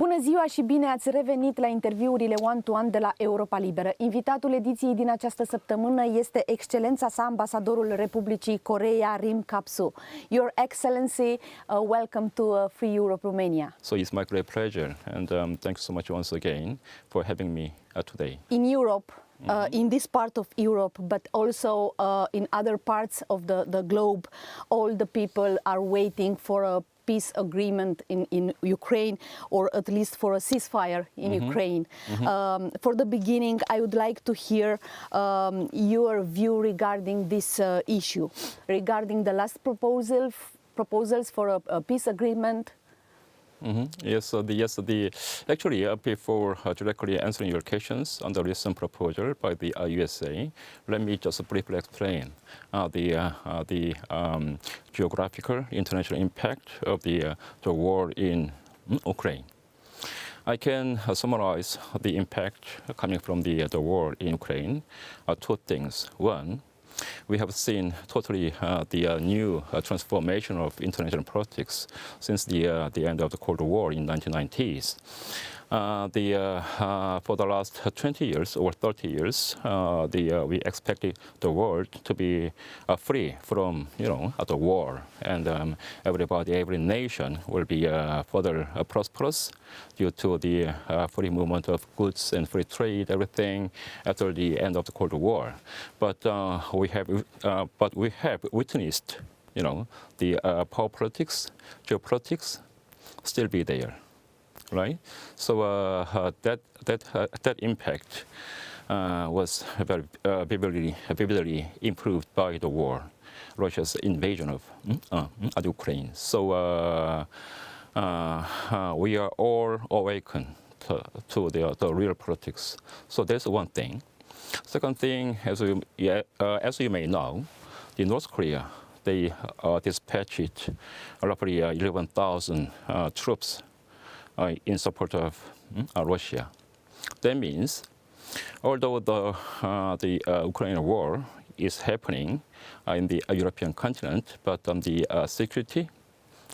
Bună ziua și bine ați revenit la interviurile one-to-one de la Europa Liberă. Invitatul ediției din această săptămână este Excelența sa, Ambasadorul Republicii Coreea, Kap-Soo. Your Excellency, welcome to Free Europe, Romania. So it's my great pleasure, and thank you so much once again for having me today. In Europe, in this part of Europe, but also in other parts of the globe, all the people are waiting for a peace agreement in Ukraine, or at least for a ceasefire in Ukraine. For the beginning, I would like to hear your view regarding this issue, regarding the last proposals for a peace agreement. Actually, before directly answering your questions on the recent proposal by the USA, let me just briefly explain the geographical international impact of the war in Ukraine. I can summarize the impact coming from the war in Ukraine. Two things. One, we have seen totally the new transformation of international politics since the end of the Cold War in 1990s. For the last 20 years or 30 years, we expected the world to be free from, the war, and every nation will be further prosperous due to the free movement of goods and free trade, everything after the end of the Cold War. But we have witnessed, the power politics, geopolitics, still be there. Right, so that impact was very vividly improved by the war, Russia's invasion of Ukraine. So we are all awakened to the real politics. So that's one thing. Second thing, as you may know, the North Korea, they dispatched roughly 11,000 troops in support of Russia. That means, although the Ukraine war is happening in the European continent, but the security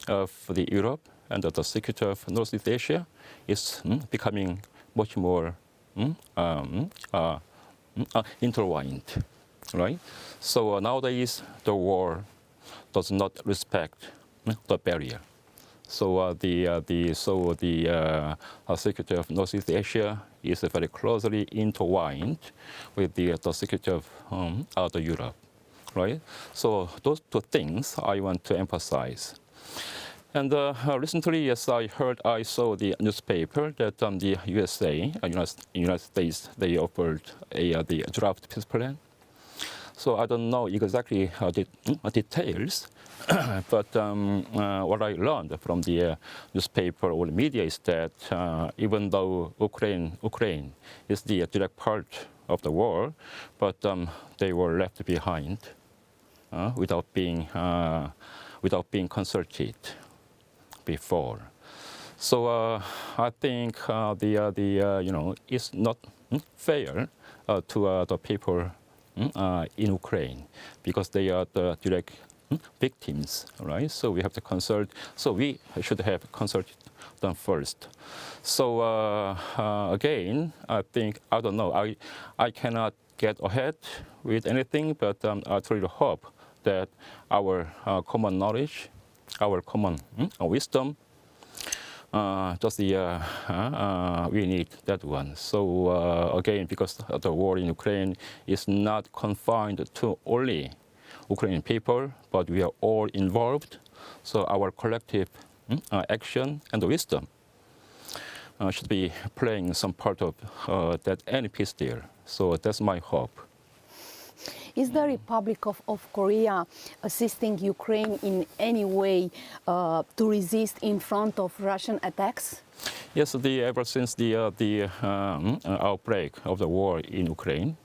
of the Europe and the security of Northeast Asia is becoming much more intertwined, right? So nowadays, the war does not respect the barrier. So the security of Northeast Asia is very closely intertwined with the security of other Europe, right? So those two things I want to emphasize. And recently, yes, I saw the newspaper that the USA, United States, they offered the draft peace plan. So I don't know exactly the details. But what I learned from the newspaper or the media is that even though Ukraine is the direct part of the war, but they were left behind without being consulted before. So I think it's not fair to the people in Ukraine, because they are the direct victims, right? So we have to consult. So we should have consulted them first. So again, I think, I don't know, I cannot get ahead with anything, but I truly hope that our common knowledge, our common wisdom, we need that one. So again, because the war in Ukraine is not confined to only Ukrainian people, but we are all involved. So our collective action and wisdom should be playing some part of that any peace deal. So that's my hope. Is the Republic of Korea assisting Ukraine in any way to resist in front of Russian attacks? Yes, ever since the outbreak of the war in Ukraine,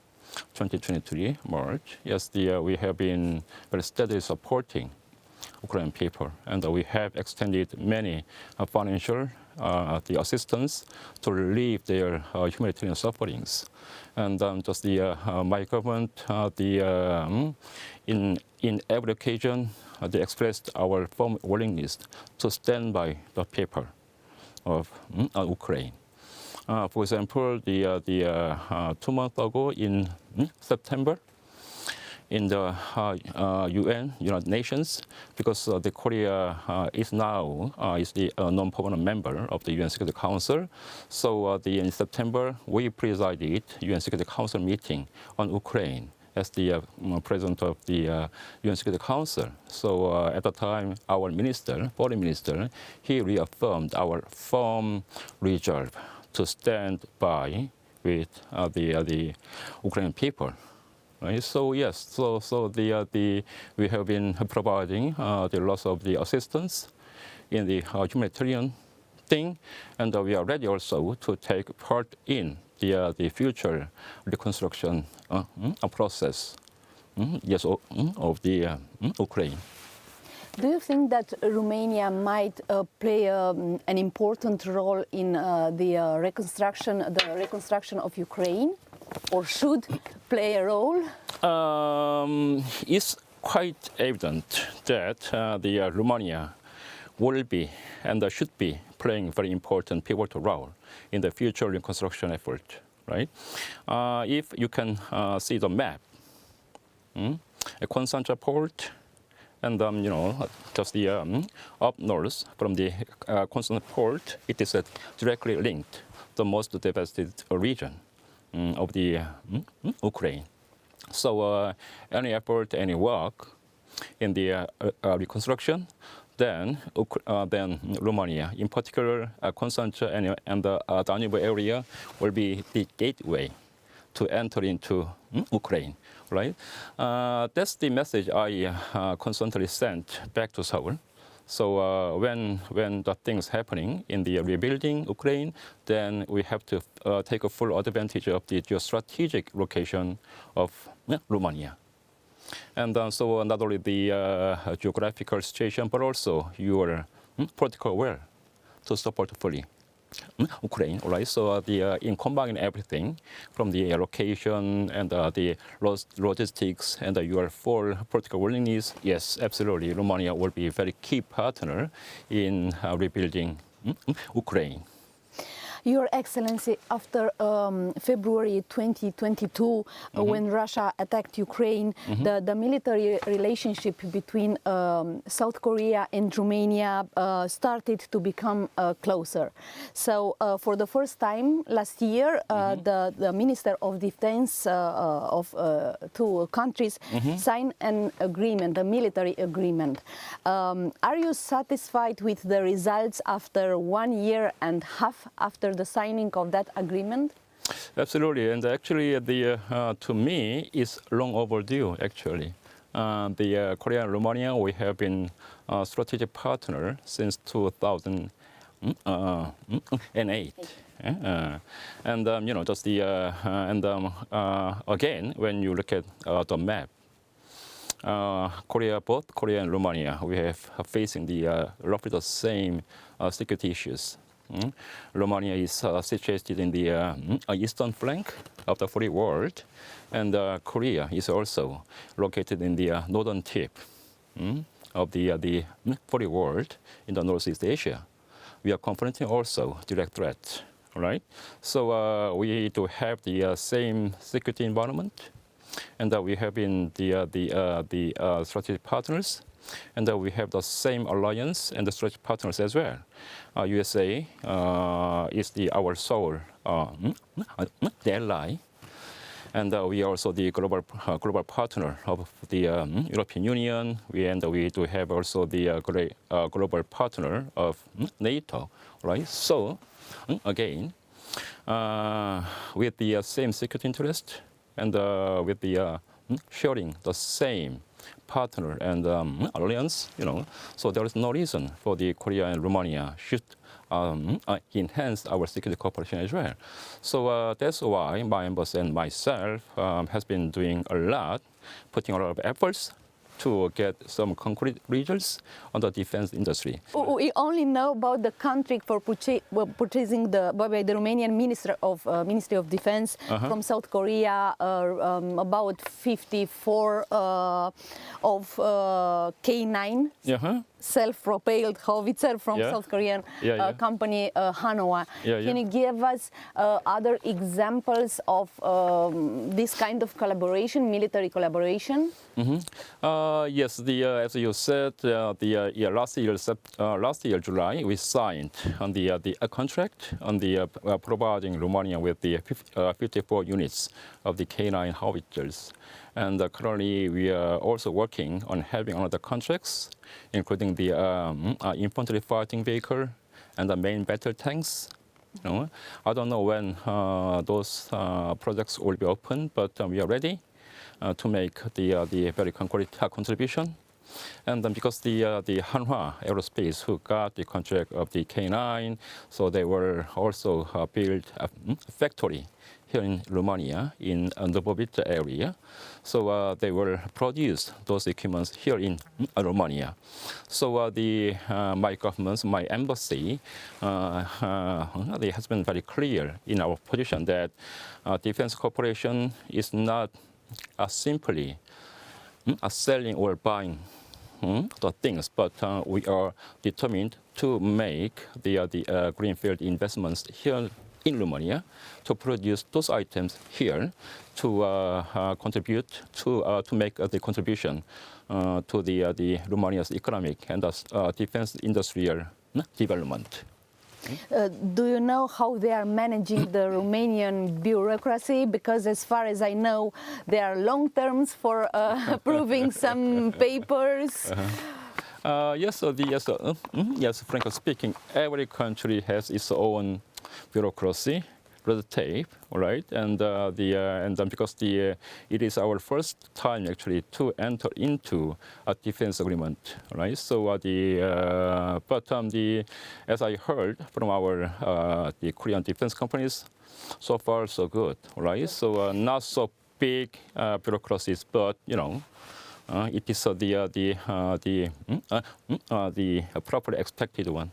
2023 March, yes, we have been very steadily supporting Ukrainian people, and we have extended many financial assistance to relieve their humanitarian sufferings. And my government, in every occasion, they expressed our firm willingness to stand by the people of Ukraine. For example, 2 months ago in September, in the UN, United Nations, because the Korea is now is the non-permanent member of the UN Security Council. So in September, we presided UN Security Council meeting on Ukraine as the president of the UN Security Council. So at the time, our minister, foreign minister, he reaffirmed our firm resolve to stand by with the Ukrainian people. Right? So yes, so we have been providing the lots of the assistance in the humanitarian thing, and we are ready also to take part in the future reconstruction process. Yes, of the Ukraine. Do you think that Romania might play an important role in the reconstruction of Ukraine, or should play a role? It's quite evident that the Romania will be and should be playing very important pivotal role in the future reconstruction effort, right? If you can see the map, a Constanța port, and just the up north from the Constanța port, it is directly linked the most devastated region of the Ukraine. So any effort, any work in the reconstruction, then Romania, in particular Constanța and the Danube area, will be the gateway to enter into Ukraine, right? That's the message I constantly sent back to Seoul. So when the things happening in the rebuilding Ukraine, then we have to take a full advantage of the geostrategic location of Romania. And so not only the geographical situation, but also your political will to support fully Ukraine, right? So in combining everything from the location and the logistics and your full political willingness, yes, absolutely, Romania will be a very key partner in rebuilding Ukraine. Your Excellency, after February 2022, when Russia attacked Ukraine, the military relationship between South Korea and Romania started to become closer. So for the first time last year, the Minister of Defense of two countries signed an agreement, a military agreement. Are you satisfied with the results after 1 year and a half after the signing of that agreement? Absolutely, and actually, to me, it's long overdue. Actually, the Korea and Romania, we have been a strategic partner since 2008, and just the again, when you look at the map. Both Korea and Romania, we have facing the roughly the same security issues. Romania is situated in the eastern flank of the free world, and Korea is also located in the northern tip of the free world in the Northeast Asia. We are confronting also direct threats, right? So we do have the same security environment, and we have been the strategic partners. And we have the same alliance and the strategic partners as well. USA is our sole the ally, and we are also the global partner of the European Union. We do have also the global partner of NATO, right? So again, with the same security interest and with the sharing the same partner and alliance, so there is no reason for the Korea and Romania should enhance our security cooperation as well. So that's why my embassy and myself has been doing a lot, putting a lot of efforts to get some concrete results on the defense industry. We only know about the contract for purchasing by the Romanian Ministry of Defense from South Korea, about 54 of K9 self-propelled howitzer from South Korean company Hanwha. Can you give us other examples of this kind of collaboration, military collaboration? Yes, as you said, last year July we signed on a contract on providing Romania with the 54 units of the K9 howitzers. And currently we are also working on having other contracts, including the infantry fighting vehicle and the main battle tanks. You know, I don't know when those projects will be open, but we are ready to make the very concrete contribution. And because the Hanwha Aerospace, who got the contract of the K9, so they will also build a factory here in Romania, in După area. So they will produce those equipments here in Romania. So my government, my embassy, they has been very clear in our position that defense cooperation is not simply selling or buying the things, but we are determined to make the greenfield investments here in Romania to produce those items here to contribute to make the contribution to the Romania's economic and defense industrial development. Do you know how they are managing the Romanian bureaucracy? Because as far as I know, there are long terms for approving some papers. Yes, frankly speaking, every country has its own bureaucracy, red tape, right? And because it is our first time actually to enter into a defense agreement, right? So as I heard from our the Korean defense companies, so far so good, right? So not so big bureaucracies, but you know. It is the properly expected one.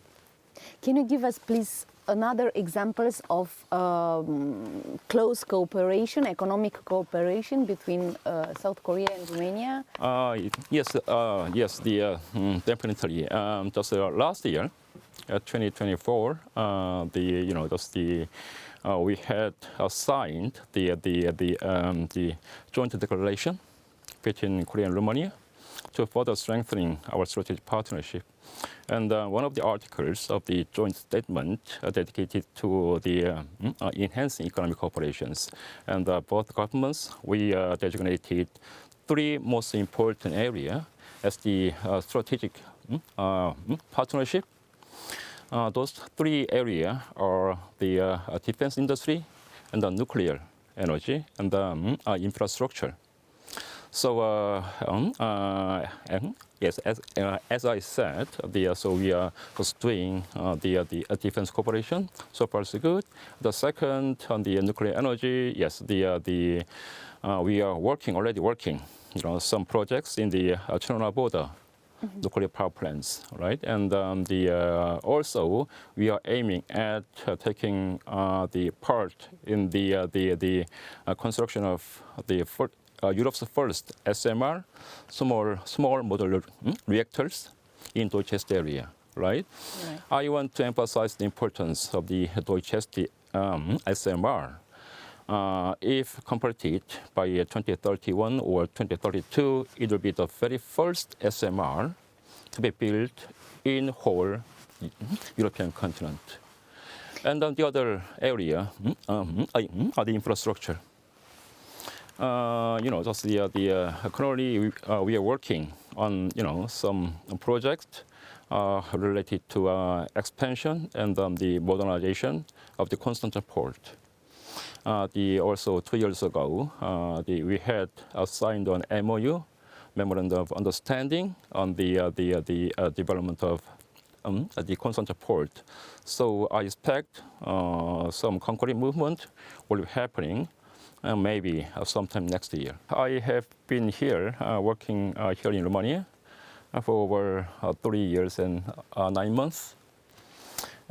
Can you give us, please, another examples of close cooperation, economic cooperation between South Korea and Romania? Yes, definitely. Just last year, 2024, we had signed the joint declaration between Korea and Romania to further strengthening our strategic partnership. And one of the articles of the joint statement dedicated to the enhancing economic cooperations. And both governments, we designated three most important areas as the strategic partnership. Those three areas are the defense industry and the nuclear energy and the infrastructure. So yes, as I said, so we are pursuing the defense cooperation. So far, so good. The second on the nuclear energy, yes, we are already working, some projects in the China border. Nuclear power plants, right? And also we are aiming at taking the part in the construction of the Europe's first SMR, small modular reactors in Deutsche area, right? I want to emphasize the importance of the Deutsche SMR. If completed by 2031 or 2032, it will be the very first SMR to be built in whole European continent. And then the other area, the infrastructure. Just currently we are working on some projects related to expansion and the modernization of the Constantine port. Also 2 years ago, we had signed an MOU, Memorandum of Understanding, on the development of the Constantine port. So I expect some concrete movement will be happening maybe sometime next year. I have been here working here in Romania for over 3 years and 9 months.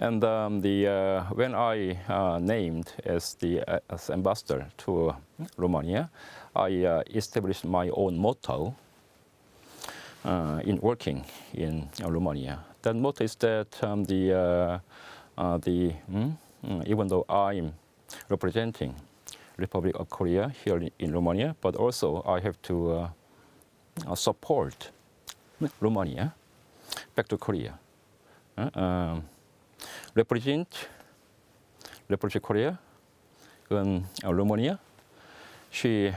And when I named as ambassador to Romania, I established my own motto. in working in Romania. That motto is that even though I'm representing Republic of Korea here in Romania, but also I have to support Romania back to Korea. Represent Republic Korea in Romania. She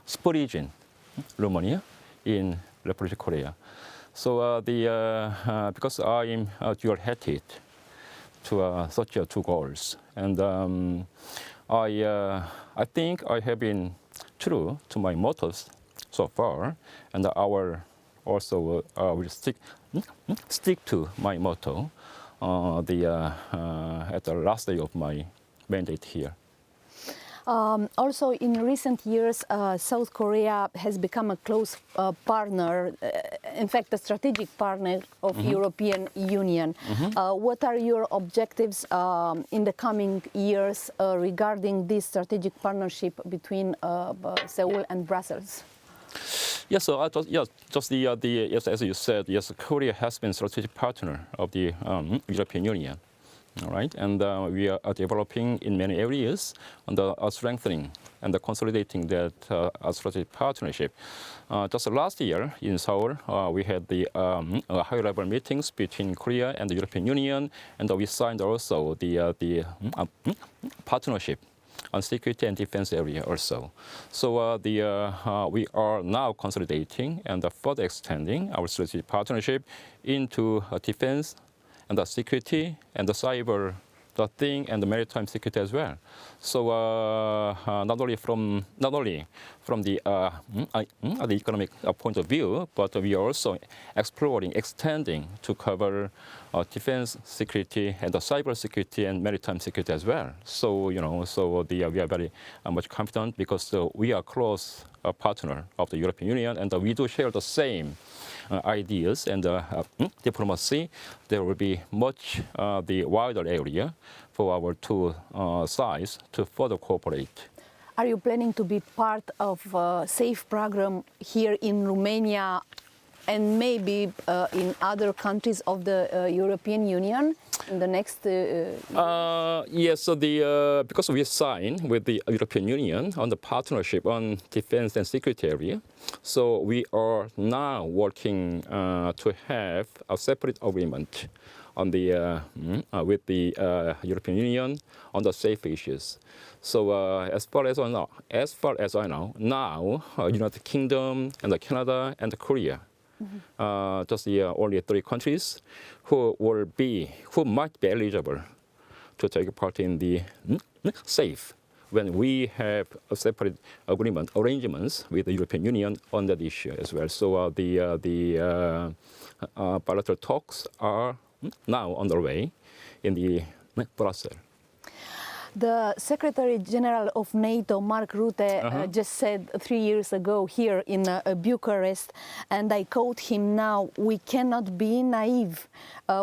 sprijin Romania in Republic Korea. So because I'm dual-headed to such two goals, and I think I have been true to my mottos so far, and our also will stick to my motto at the last day of my mandate here. Also, in recent years, South Korea has become a close partner, in fact, a strategic partner of European Union. What are your objectives in the coming years regarding this strategic partnership between Seoul and Brussels? Yes, so yes, as you said, yes, Korea has been a strategic partner of the European Union. All right, and we are developing in many areas and strengthening and consolidating that strategic partnership. Just last year in Seoul, we had the high-level meetings between Korea and the European Union, and we signed also the partnership on security and defense area also. So we are now consolidating and further extending our strategic partnership into defense and the security and the cyber, the thing, and the maritime security as well. So not only from the economic point of view, but we are also exploring, extending to cover defense security and the cyber security and maritime security as well. So we are very much confident because we are close partner of the European Union, and we do share the same ideas and diplomacy. There will be much the wider area for our two sides to further cooperate. Are you planning to be part of a SAFE program here in Romania and maybe in other countries of the European Union in the next yes, so because we signed with the European Union on the partnership on defense and security area, so we are now working to have a separate agreement on the with the European Union on the safe issues. So as far as I know, now United Kingdom and Canada and Korea, just the only 3 countries who might be eligible to take part in the SAFE when we have a separate arrangements with the European Union on that issue as well. So the bilateral talks are now underway in the Brussels. The Secretary General of NATO, Mark Rutte, just said 3 years ago here in Bucharest, and I quote him now, "We cannot be naive.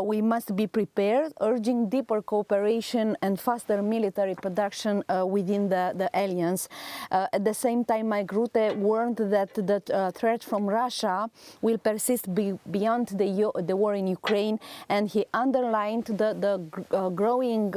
We must be prepared, urging deeper cooperation and faster military production within the alliance." At the same time, Mark Rutte warned that the threat from Russia will persist beyond the war in Ukraine, and he underlined the growing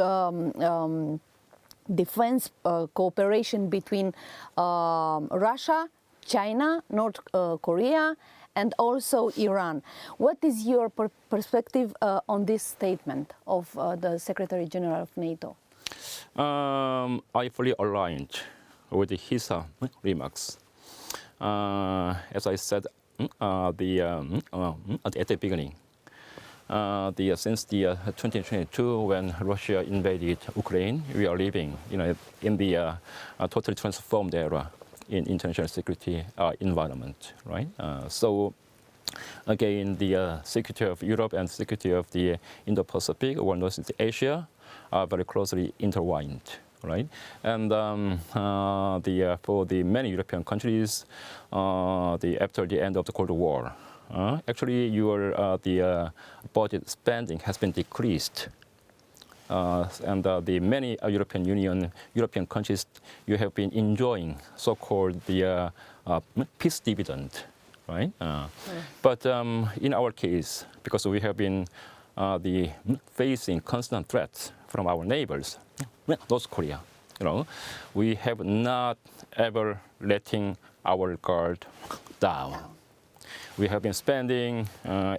defense cooperation between Russia, China, North Korea, and also Iran. What is your perspective on this statement of the Secretary General of NATO? I fully aligned with his remarks. As I said at the beginning, since 2022, when Russia invaded Ukraine, we are living in the totally transformed era in international security environment, right? So again, the security of Europe and security of the Indo-Pacific or Northeast Asia are very closely intertwined, right? And for the many European countries, after the end of the Cold War, actually the budget spending has been decreased. And the many European countries, you have been enjoying so-called the peace dividend right? But in our case, because we have been facing constant threats from our neighbors, North Korea, we have not ever letting our guard down. We have been spending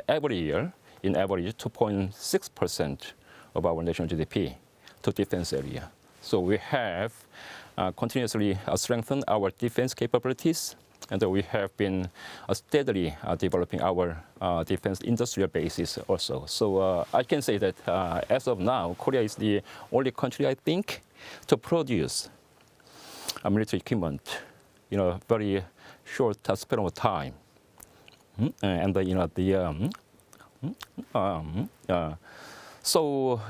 every year, in average, 2.6% of our national GDP to defense area. So we have continuously strengthened our defense capabilities, and we have been steadily developing our defense industrial bases also. So I can say that as of now, Korea is the only country, I think, to produce military equipment in a very short span of time. And so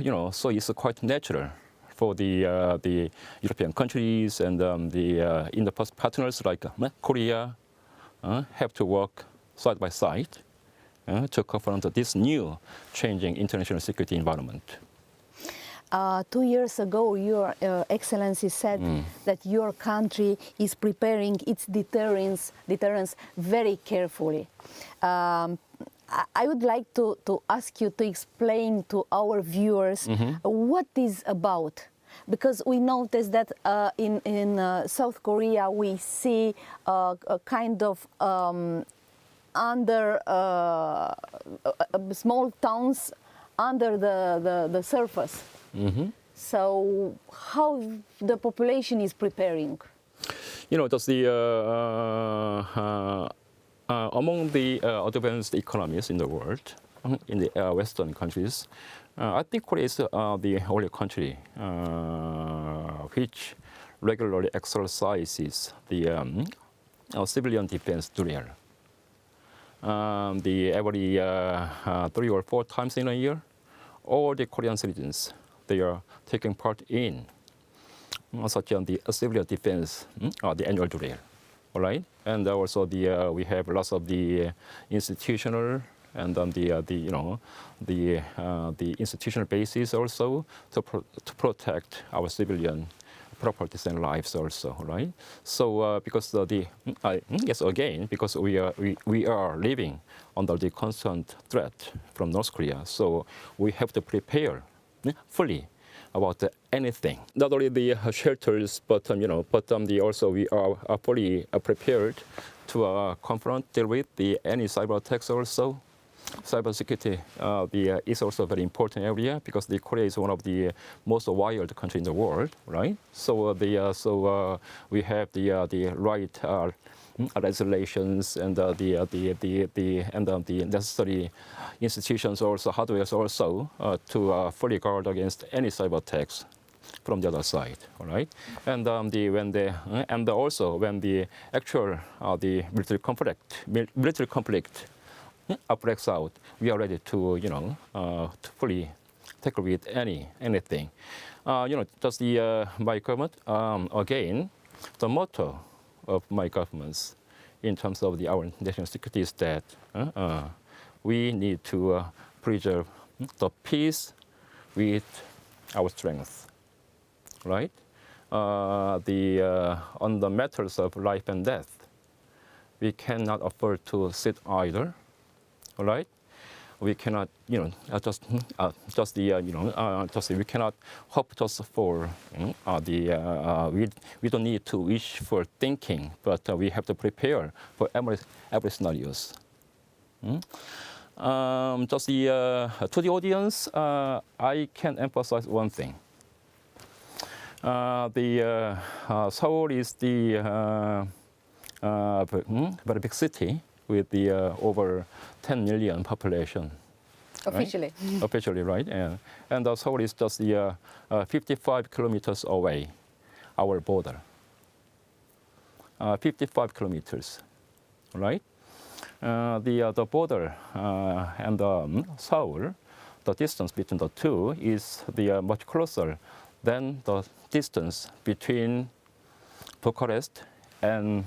it's quite natural for the European countries and the Indo-Pacific partners like Korea have to work side by side to confront this new changing international security environment. 2 years ago, Your Excellency said that your country is preparing its deterrence very carefully. I would like to ask you to explain to our viewers what this is about. Because we noticed that in South Korea we see a kind of under small towns under the surface. So how the population is preparing? Just among the advanced economies in the world, in the Western countries, I think Korea is the only country which regularly exercises the civilian defense drill. Every 3 or 4 times in a year, all the Korean citizens, they are taking part in such the civilian defense, the annual drill, all right? And also we have lots of the institutional and the institutional basis also to protect our civilian properties and lives also, right? So because because we are living under the constant threat from North Korea, so we have to prepare fully about anything. Not only the shelters, but also we are fully prepared to deal with any cyber attacks also. Cybersecurity is also a very important area because Korea is one of the most wild countries in the world, right? So we have the right legislations and the necessary institutions also, hardware also, to fully guard against any cyber attacks from the other side, all right? And also when the actual the military conflict breaks out, we are ready to to fully tackle with anything. Just my government again, the motto of my government in terms of our national security is that we need to preserve the peace with our strength, right? On the matters of life and death, we cannot afford to sit idle. All right, we cannot, we cannot hope just for we don't need to wish for thinking, but we have to prepare for every scenarios. To the audience, I can emphasize one thing. Seoul is the very big city with the over 10 million population. Officially. Right? Officially, right? And Seoul is just 55 kilometers away, our border. 55 kilometers, right? The border and Seoul, the distance between the two is much closer than the distance between Bucharest and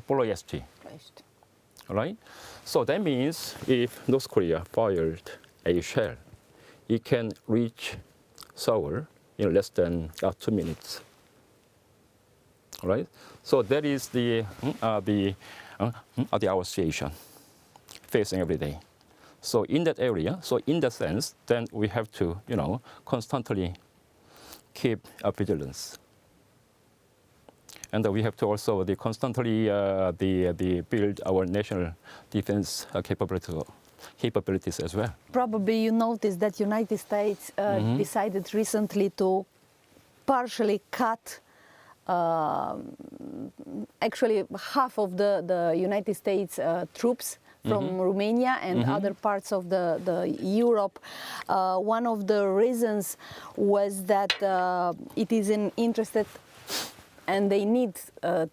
Ploiești. Right? So that means if North Korea fired a shell, it can reach Seoul in less than 2 minutes. Right? So that is the our situation facing every day. So in that area, so in that sense, then we have to, constantly keep vigilance. And we have to also constantly build our national defense capabilities as well. Probably you noticed that United States decided recently to partially cut actually half of the United States troops from Romania and other parts of the Europe. One of the reasons was that it is interested and they need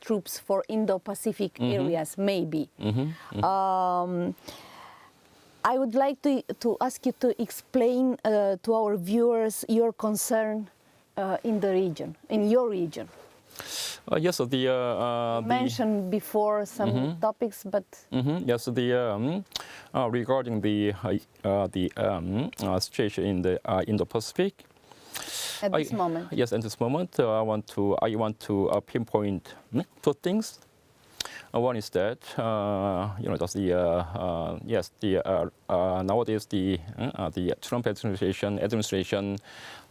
troops for Indo-Pacific areas, maybe. I would like to ask you to explain to our viewers your concern in the region, in your region. Yes, so you mentioned before some topics, but yes, regarding the situation in the Indo-Pacific. At this moment. Yes, at this moment, I want to pinpoint two things. One is that nowadays the Trump administration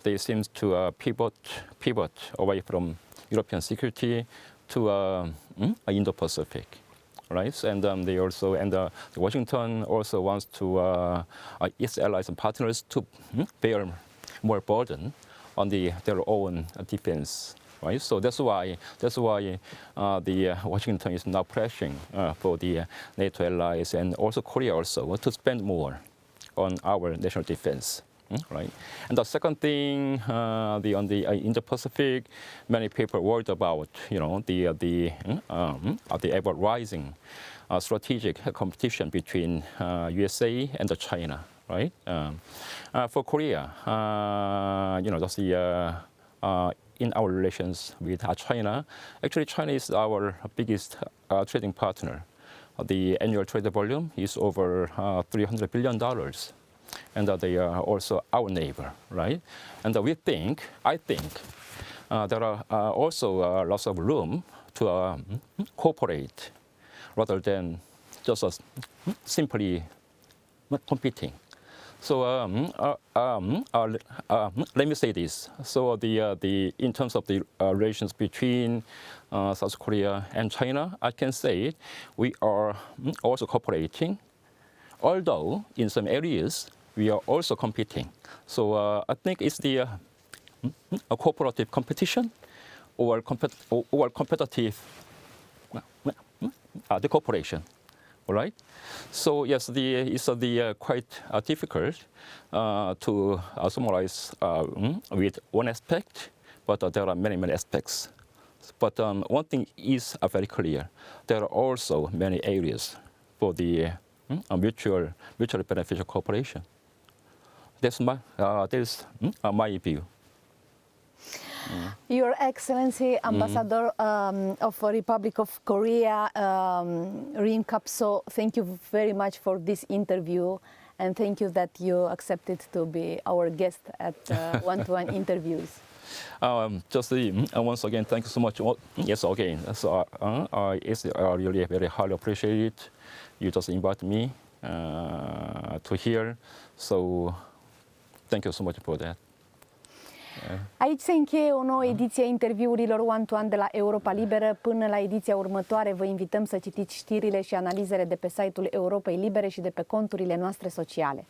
they seems to pivot away from European security to Indo-Pacific, right? And they also Washington also wants to its allies and partners to bear more burden on their own defense. Right, so that's why the Washington is now pressing for the NATO allies and also Korea also to spend more on our national defense. Right, and the second thing, on the Indo-Pacific, many people worried about the ever rising strategic competition between USA and China. Right, for Korea, in our relations with China, actually China is our biggest trading partner. The annual trade volume is over $300 billion. And they are also our neighbor, right? And I think there are also lots of room to cooperate rather than just simply competing. So let me say this. So in terms of the relations between South Korea and China, I can say we are also cooperating, although in some areas we are also competing. So I think it's a cooperative competition or competitive the cooperation. All right. So yes, it's quite difficult to summarize with one aspect, but there are many aspects. But one thing is very clear: there are also many areas for the mutually beneficial cooperation. That's my view. Your Excellency, Ambassador of the Republic of Korea, Rin Kap-Soo, thank you very much for this interview, and thank you that you accepted to be our guest at one-to-one interviews. Just once again, thank you so much. Yes, again. So it's really very highly appreciated. You just invited me to here, so thank you so much for that. Aici se încheie o nouă ediție a interviurilor One-to-One de la Europa Liberă. Până la ediția următoare, vă invităm să citiți știrile și analizele de pe site-ul Europei Libere și de pe conturile noastre sociale.